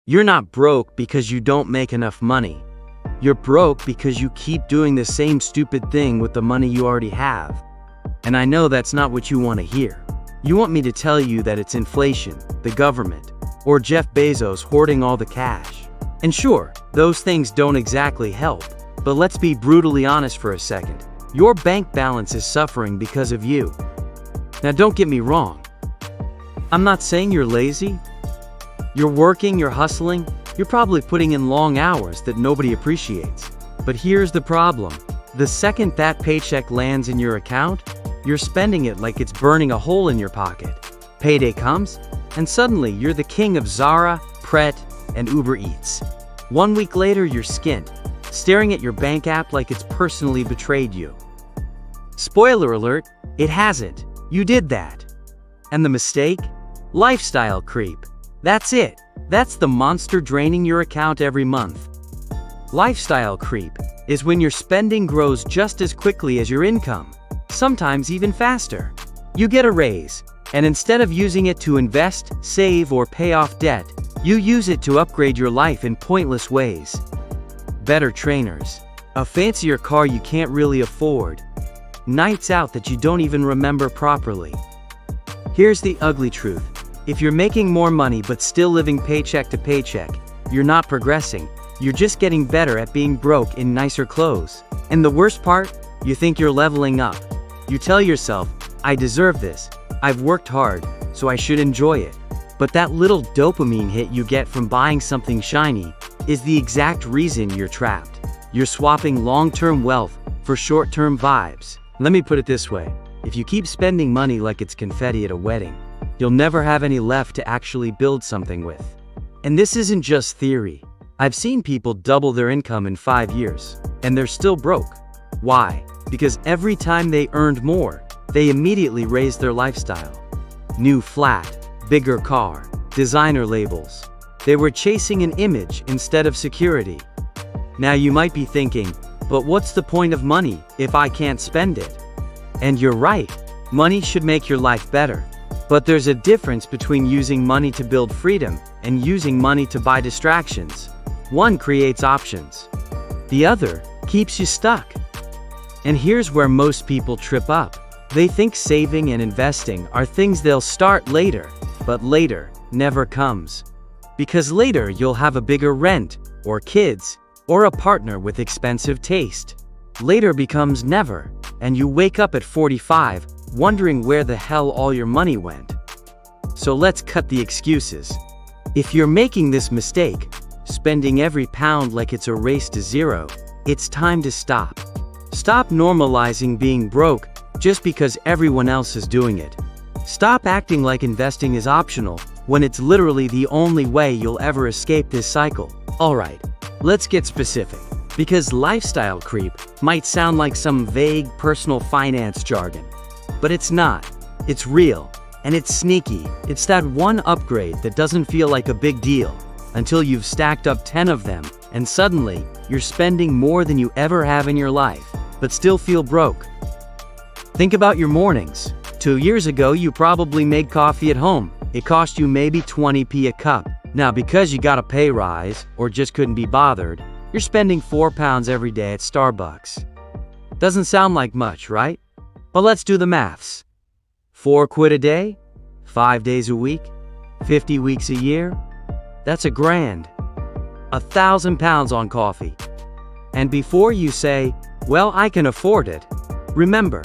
You're not broke because you don't make enough money. You're broke because you keep doing the same stupid thing with the money you already have. And I know that's not what you want to hear. You want me to tell you that it's inflation, the government, or Jeff Bezos hoarding all the cash. And sure, those things don't exactly help, but let's be brutally honest for a second. Your bank balance is suffering because of you. Now don't get me wrong. I'm not saying you're lazy. You're working, you're hustling, you're probably putting in long hours that nobody appreciates. But here's the problem. The second that paycheck lands in your account, you're spending it like it's burning a hole in your pocket. Payday comes, and suddenly you're the king of Zara, Pret, and Uber Eats. 1 week later, you're skint, staring at your bank app like it's personally betrayed you. Spoiler alert, it hasn't. You did that. And the mistake? Lifestyle creep. That's it. That's the monster draining your account every month. Lifestyle creep is when your spending grows just as quickly as your income, sometimes even faster. You get a raise, and instead of using it to invest, save, or pay off debt, you use it to upgrade your life in pointless ways. Better trainers, a fancier car you can't really afford, nights out that you don't even remember properly. Here's the ugly truth. If you're making more money but still living paycheck to paycheck, you're not progressing. You're just getting better at being broke in nicer clothes. And the worst part? You think you're leveling up. You tell yourself, I deserve this. I've worked hard, so I should enjoy it. But that little dopamine hit you get from buying something shiny is the exact reason you're trapped. You're swapping long-term wealth for short-term vibes. Let me put it this way. If you keep spending money like it's confetti at a wedding, you'll never have any left to actually build something with. And this isn't just theory. I've seen people double their income in 5 years, and they're still broke. Why? Because every time they earned more, they immediately raised their lifestyle. New flat, bigger car, designer labels. They were chasing an image instead of security. Now you might be thinking, but what's the point of money if I can't spend it? And you're right, money should make your life better. But there's a difference between using money to build freedom and using money to buy distractions. One creates options. The other keeps you stuck. And here's where most people trip up. They think saving and investing are things they'll start later, but later never comes. Because later you'll have a bigger rent, or kids, or a partner with expensive taste. Later becomes never, and you wake up at 45, wondering where the hell all your money went. So let's cut the excuses. If you're making this mistake, spending every pound like it's a race to zero, it's time to stop. Stop normalizing being broke just because everyone else is doing it. Stop acting like investing is optional when it's literally the only way you'll ever escape this cycle. Alright, let's get specific. Because lifestyle creep might sound like some vague personal finance jargon. But it's not. It's real. And it's sneaky. It's that one upgrade that doesn't feel like a big deal until you've stacked up 10 of them, and suddenly, you're spending more than you ever have in your life, but still feel broke. Think about your mornings. 2 years ago, you probably made coffee at home. It cost you maybe 20p a cup. Now, because you got a pay rise, or just couldn't be bothered, you're spending £4 every day at Starbucks. Doesn't sound like much, right? But let's do the maths. 4 quid a day? 5 days a week? 50 weeks a year? That's $1,000. £1,000 on coffee. And before you say, well, I can afford it, remember,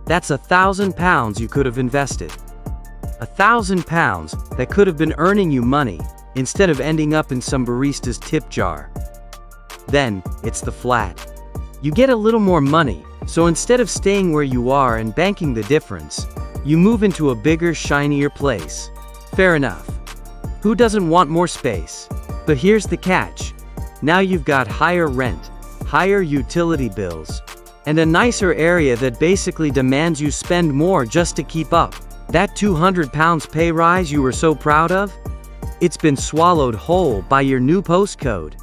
that's £1,000 you could have invested. £1,000 that could have been earning you money instead of ending up in some barista's tip jar. Then, it's the flat. You get a little more money, so instead of staying where you are and banking the difference, you move into a bigger, shinier place. Fair enough. Who doesn't want more space? But here's the catch. Now you've got higher rent, higher utility bills, and a nicer area that basically demands you spend more just to keep up. That £200 pay rise you were so proud of? It's been swallowed whole by your new postcode.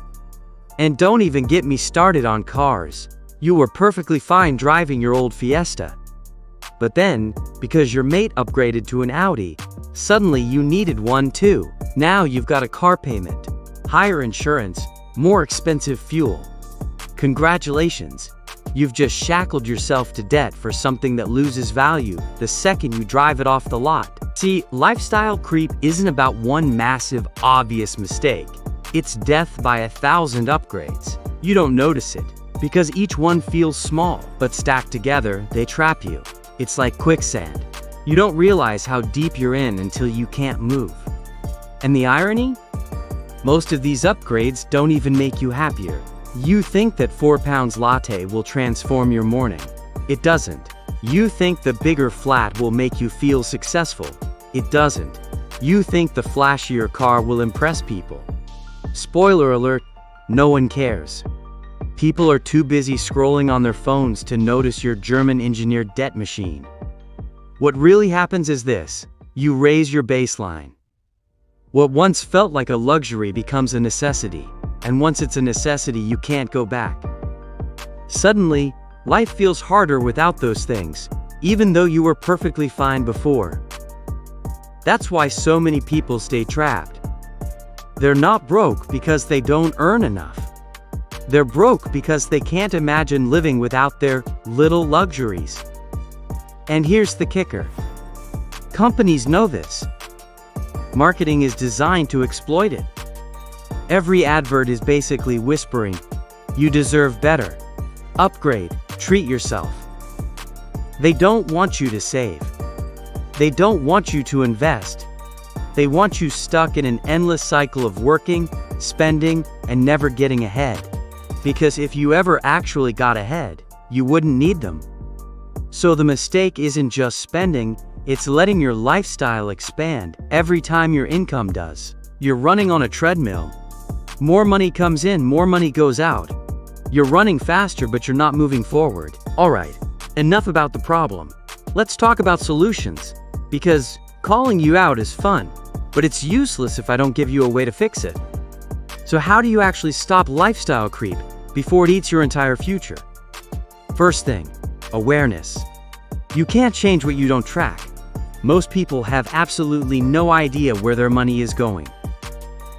And don't even get me started on cars. You were perfectly fine driving your old Fiesta. But then, because your mate upgraded to an Audi, suddenly you needed one too. Now you've got a car payment, higher insurance, more expensive fuel. Congratulations! You've just shackled yourself to debt for something that loses value the second you drive it off the lot. See, lifestyle creep isn't about one massive, obvious mistake. It's death by 1,000 upgrades. You don't notice it, because each one feels small, but stacked together, they trap you. It's like quicksand. You don't realize how deep you're in until you can't move. And the irony? Most of these upgrades don't even make you happier. You think that 4 pounds latte will transform your morning. It doesn't. You think the bigger flat will make you feel successful. It doesn't. You think the flashier car will impress people. Spoiler alert, no one cares. People are too busy scrolling on their phones to notice your German-engineered debt machine. What really happens is this: you raise your baseline. What once felt like a luxury becomes a necessity, and once it's a necessity, you can't go back. Suddenly, life feels harder without those things, even though you were perfectly fine before. That's why so many people stay trapped. They're not broke because they don't earn enough. They're broke because they can't imagine living without their little luxuries. And here's the kicker. Companies know this. Marketing is designed to exploit it. Every advert is basically whispering, "You deserve better. Upgrade, treat yourself." They don't want you to save. They don't want you to invest. They want you stuck in an endless cycle of working, spending, and never getting ahead. Because if you ever actually got ahead, you wouldn't need them. So the mistake isn't just spending, it's letting your lifestyle expand every time your income does. You're running on a treadmill. More money comes in, more money goes out. You're running faster, but you're not moving forward. Alright, enough about the problem. Let's talk about solutions. Because calling you out is fun, but it's useless if I don't give you a way to fix it. So how do you actually stop lifestyle creep before it eats your entire future? First thing, awareness. You can't change what you don't track. Most people have absolutely no idea where their money is going.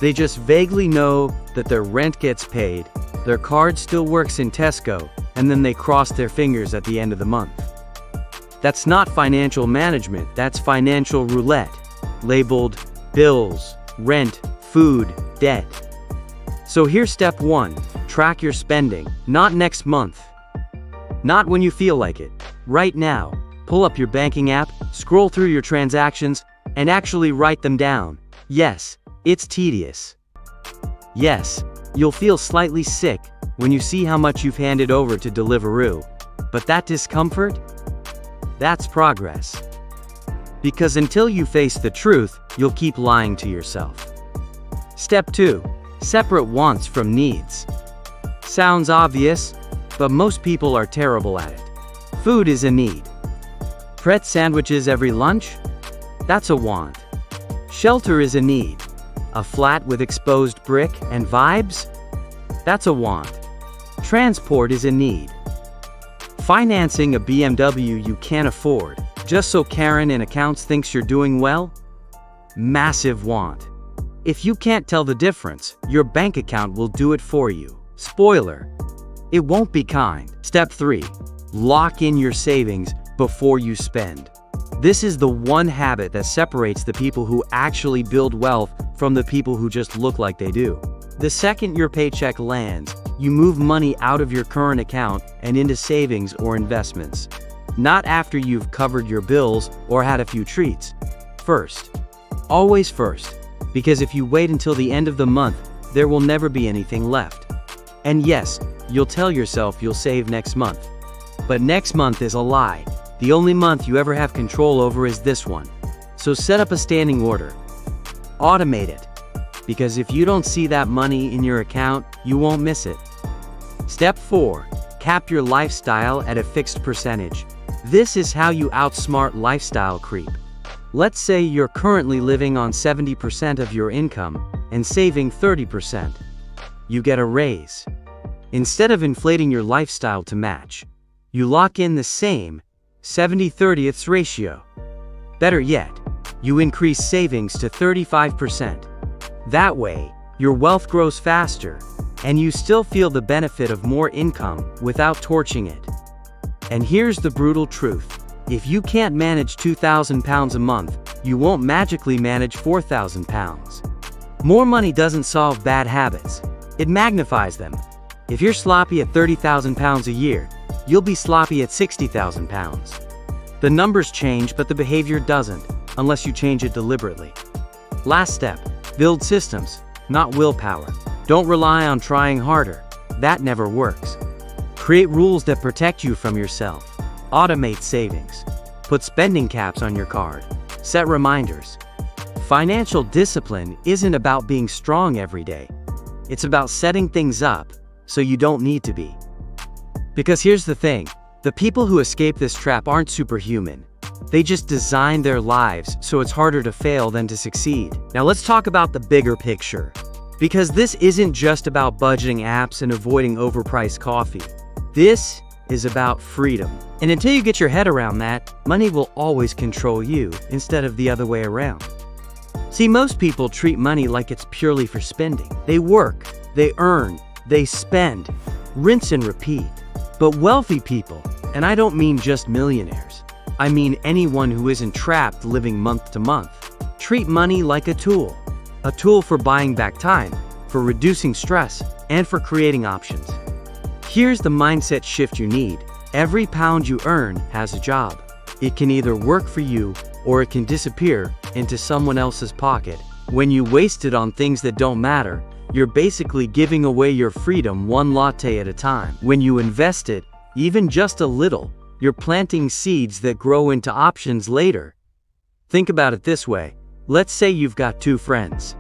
They just vaguely know that their rent gets paid, their card still works in Tesco, and then they cross their fingers at the end of the month. That's not financial management, that's financial roulette, labeled bills, rent, food, debt. So here's step 1, track your spending, not next month. Not when you feel like it, right now. Pull up your banking app, scroll through your transactions, and actually write them down. Yes, it's tedious. Yes, you'll feel slightly sick when you see how much you've handed over to Deliveroo. But that discomfort? That's progress. Because until you face the truth, you'll keep lying to yourself. Step 2. Separate wants from needs. Sounds obvious, but most people are terrible at it. Food is a need. Pret sandwiches every lunch? That's a want. Shelter is a need. A flat with exposed brick and vibes? That's a want. Transport is a need. Financing a BMW you can't afford, just so Karen in accounts thinks you're doing well? Massive want. If you can't tell the difference, your bank account will do it for you. Spoiler: it won't be kind. Step 3. Lock in your savings before you spend. This is the one habit that separates the people who actually build wealth from the people who just look like they do. The second your paycheck lands, you move money out of your current account and into savings or investments. Not after you've covered your bills or had a few treats. First. Always first. Because if you wait until the end of the month, there will never be anything left. And yes, you'll tell yourself you'll save next month. But next month is a lie. The only month you ever have control over is this one. So set up a standing order. Automate it. Because if you don't see that money in your account, you won't miss it. Step 4. Cap your lifestyle at a fixed percentage. This is how you outsmart lifestyle creep. Let's say you're currently living on 70% of your income and saving 30%. You get a raise. Instead of inflating your lifestyle to match, you lock in the same 70/30 ratio. Better yet, you increase savings to 35%. That way, your wealth grows faster, and you still feel the benefit of more income without torching it. And here's the brutal truth. If you can't manage £2,000 a month, you won't magically manage £4,000. More money doesn't solve bad habits. It magnifies them. If you're sloppy at £30,000 a year, you'll be sloppy at £60,000. The numbers change, but the behavior doesn't, unless you change it deliberately. Last step, build systems, not willpower. Don't rely on trying harder. That never works. Create rules that protect you from yourself. Automate savings. Put spending caps on your card. Set reminders. Financial discipline isn't about being strong every day. It's about setting things up so you don't need to be. Because here's the thing, the people who escape this trap aren't superhuman. They just design their lives so it's harder to fail than to succeed. Now let's talk about the bigger picture. Because this isn't just about budgeting apps and avoiding overpriced coffee. This is about freedom. And until you get your head around that, money will always control you instead of the other way around. See, most people treat money like it's purely for spending. They work, they earn, they spend, rinse and repeat. But wealthy people, and I don't mean just millionaires, I mean anyone who isn't trapped living month to month, treat money like a tool for buying back time, for reducing stress, and for creating options. Here's the mindset shift you need. Every pound you earn has a job. It can either work for you or it can disappear into someone else's pocket. When you waste it on things that don't matter, you're basically giving away your freedom one latte at a time. When you invest it, even just a little, you're planting seeds that grow into options later. Think about it this way. Let's say you've got two friends.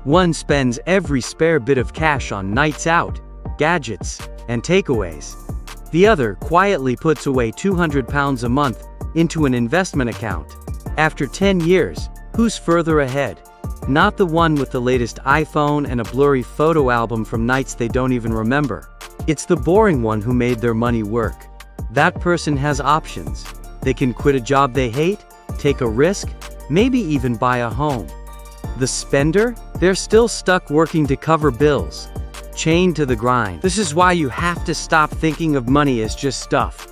One spends every spare bit of cash on nights out, gadgets, and takeaways. The other quietly puts away £200 a month into an investment account. After 10 years, who's further ahead? Not the one with the latest iPhone and a blurry photo album from nights they don't even remember. It's the boring one who made their money work. That person has options. They can quit a job they hate, take a risk, maybe even buy a home. The spender? They're still stuck working to cover bills, chained to the grind. This is why you have to stop thinking of money as just stuff.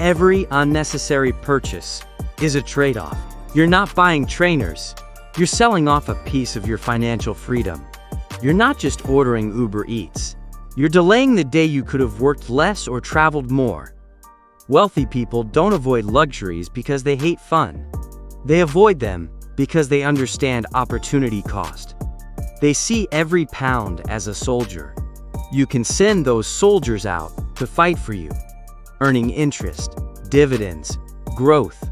Every unnecessary purchase is a trade-off. You're not buying trainers. You're selling off a piece of your financial freedom. You're not just ordering Uber Eats. You're delaying the day you could have worked less or traveled more. Wealthy people don't avoid luxuries because they hate fun. They avoid them because they understand opportunity cost. They see every pound as a soldier. You can send those soldiers out to fight for you, earning interest, dividends, growth.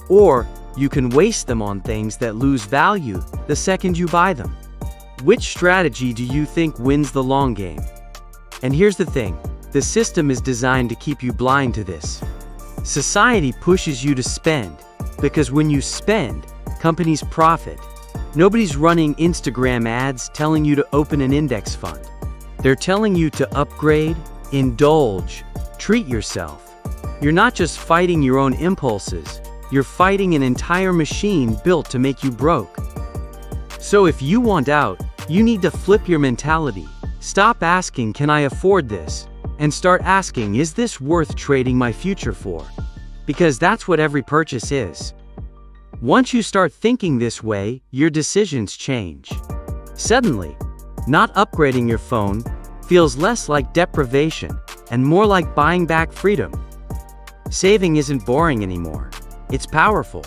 Or you can waste them on things that lose value the second you buy them. Which strategy do you think wins the long game? And here's the thing, the system is designed to keep you blind to this. Society pushes you to spend, because when you spend, companies profit. Nobody's running Instagram ads telling you to open an index fund. They're telling you to upgrade, indulge, treat yourself. You're not just fighting your own impulses, you're fighting an entire machine built to make you broke. So if you want out, you need to flip your mentality. Stop asking, can I afford this? And start asking, is this worth trading my future for? Because that's what every purchase is. Once you start thinking this way, your decisions change. Suddenly, not upgrading your phone feels less like deprivation and more like buying back freedom. Saving isn't boring anymore. It's powerful.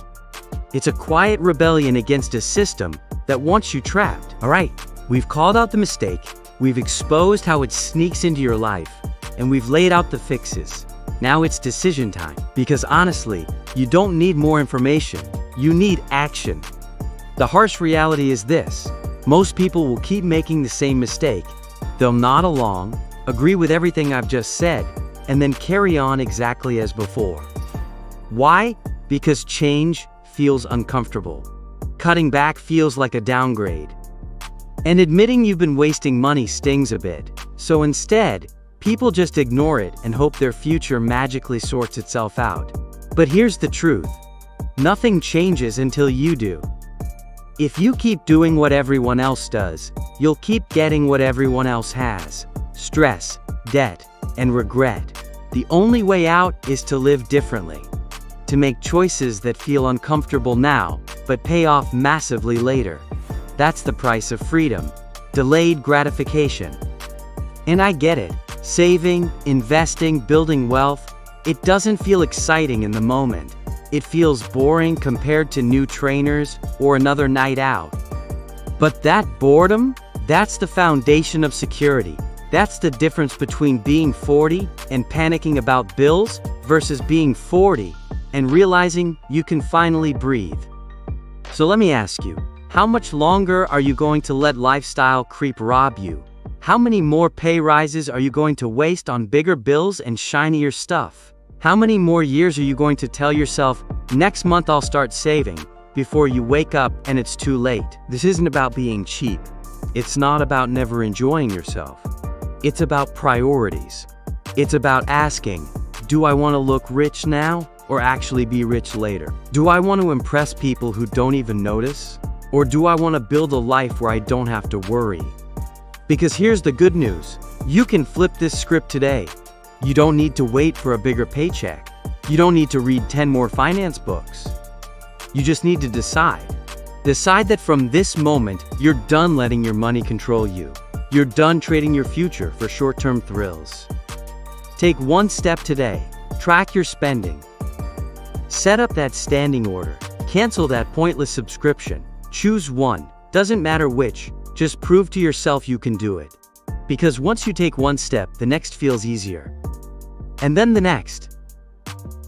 It's a quiet rebellion against a system that wants you trapped. All right, we've called out the mistake, we've exposed how it sneaks into your life, and we've laid out the fixes. Now it's decision time. Because honestly, you don't need more information. You need action. The harsh reality is this. Most people will keep making the same mistake. They'll nod along, agree with everything I've just said, and then carry on exactly as before. Why? Because change feels uncomfortable. Cutting back feels like a downgrade. And admitting you've been wasting money stings a bit. So instead, people just ignore it and hope their future magically sorts itself out. But here's the truth. Nothing changes until you do. If you keep doing what everyone else does, you'll keep getting what everyone else has: stress, debt, and regret. The only way out is to live differently. To make choices that feel uncomfortable now, but pay off massively later. That's the price of freedom. Delayed gratification. And I get it. Saving, investing, building wealth, it doesn't feel exciting in the moment. It feels boring compared to new trainers or another night out. But that boredom, that's the foundation of security. That's the difference between being 40 and panicking about bills versus being 40 and realizing you can finally breathe. So let me ask you, how much longer are you going to let lifestyle creep rob you? How many more pay rises are you going to waste on bigger bills and shinier stuff? How many more years are you going to tell yourself, next month I'll start saving, before you wake up and it's too late? This isn't about being cheap. It's not about never enjoying yourself. It's about priorities. It's about asking, do I want to look rich now or actually be rich later? Do I want to impress people who don't even notice? Or do I want to build a life where I don't have to worry? Because here's the good news. You can flip this script today. You don't need to wait for a bigger paycheck. You don't need to read 10 more finance books. You just need to decide. Decide that from this moment, you're done letting your money control you. You're done trading your future for short-term thrills. Take one step today. Track your spending. Set up that standing order. Cancel that pointless subscription. Choose one. Doesn't matter which. Just prove to yourself you can do it. Because once you take one step, the next feels easier. And then the next.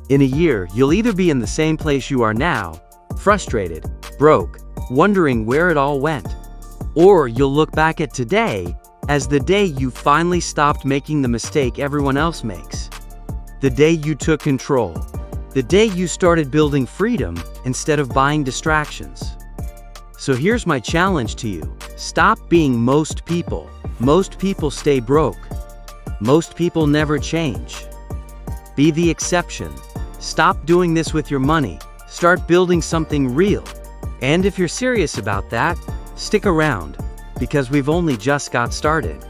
In a year, you'll either be in the same place you are now, frustrated, broke, wondering where it all went. Or you'll look back at today as the day you finally stopped making the mistake everyone else makes. The day you took control. The day you started building freedom instead of buying distractions. So here's my challenge to you. Stop being most people. Most people stay broke. Most people never change. Be the exception. Stop doing this with your money. Start building something real. And if you're serious about that, stick around, because we've only just got started.